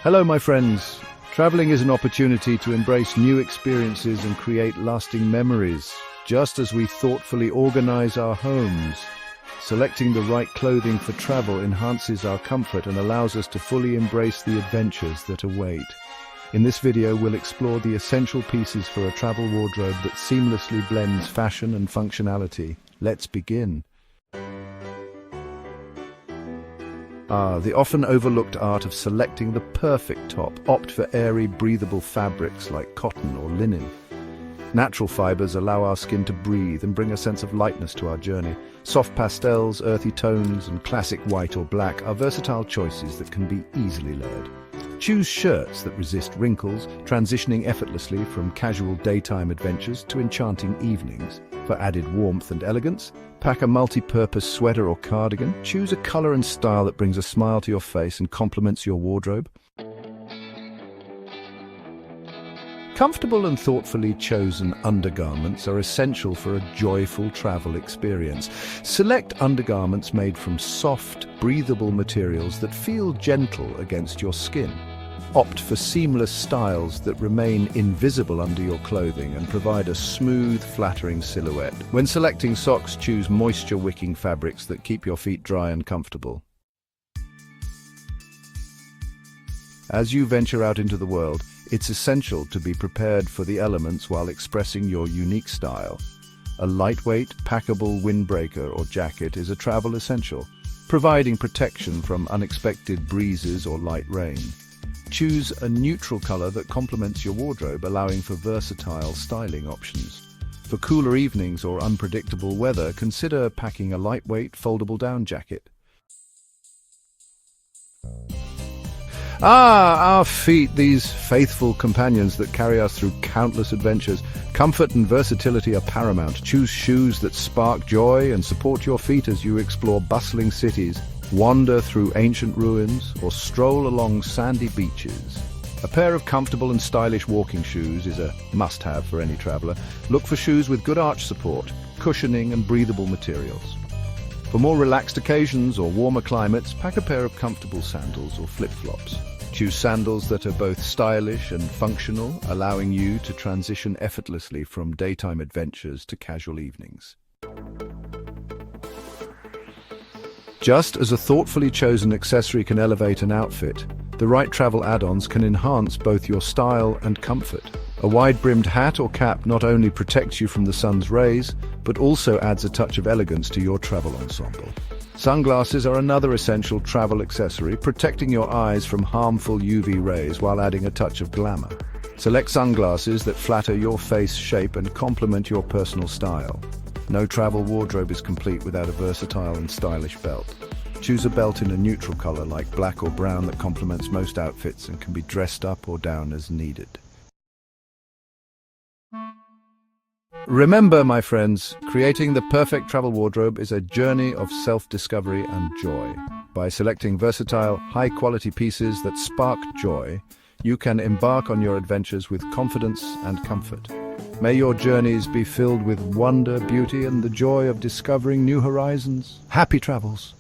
Hello, my friends. Traveling is an opportunity to embrace new experiences and create lasting memories, just as we thoughtfully organize our homes. Selecting the right clothing for travel enhances our comfort and allows us to fully embrace the adventures that await. In this video, we'll explore the essential pieces for a travel wardrobe that seamlessly blends fashion and functionality. Let's begin. The often overlooked art of selecting the perfect top. Opt for airy, breathable fabrics like cotton or linen. Natural fibers allow our skin to breathe and bring a sense of lightness to our journey. Soft pastels, earthy tones, and classic white or black are versatile choices that can be easily layered. Choose shirts that resist wrinkles, transitioning effortlessly from casual daytime adventures to enchanting evenings. For added warmth and elegance, pack a multi-purpose sweater or cardigan. Choose a color and style that brings a smile to your face and complements your wardrobe. Comfortable and thoughtfully chosen undergarments are essential for a joyful travel experience. Select undergarments made from soft, breathable materials that feel gentle against your skin. Opt for seamless styles that remain invisible under your clothing and provide a smooth, flattering silhouette. When selecting socks, choose moisture-wicking fabrics that keep your feet dry and comfortable. As you venture out into the world, it's essential to be prepared for the elements while expressing your unique style. A lightweight, packable windbreaker or jacket is a travel essential, providing protection from unexpected breezes or light rain. Choose a neutral color that complements your wardrobe, allowing for versatile styling options. For cooler evenings or unpredictable weather, consider packing a lightweight, foldable down jacket. Our feet, these faithful companions that carry us through countless adventures. Comfort and versatility are paramount. Choose shoes that spark joy and support your feet as you explore bustling cities, wander through ancient ruins, or stroll along sandy beaches. A pair of comfortable and stylish walking shoes is a must-have for any traveler. Look for shoes with good arch support, cushioning, and breathable materials. For more relaxed occasions or warmer climates, pack a pair of comfortable sandals or flip-flops. Choose sandals that are both stylish and functional, allowing you to transition effortlessly from daytime adventures to casual evenings. Just as a thoughtfully chosen accessory can elevate an outfit, the right travel add-ons can enhance both your style and comfort. A wide-brimmed hat or cap not only protects you from the sun's rays, but also adds a touch of elegance to your travel ensemble. Sunglasses are another essential travel accessory, protecting your eyes from harmful UV rays while adding a touch of glamour. Select sunglasses that flatter your face shape and complement your personal style. No travel wardrobe is complete without a versatile and stylish belt. Choose a belt in a neutral color like black or brown that complements most outfits and can be dressed up or down as needed. Remember, my friends, creating the perfect travel wardrobe is a journey of self-discovery and joy. By selecting versatile, high-quality pieces that spark joy, you can embark on your adventures with confidence and comfort. May your journeys be filled with wonder, beauty, and the joy of discovering new horizons. Happy travels!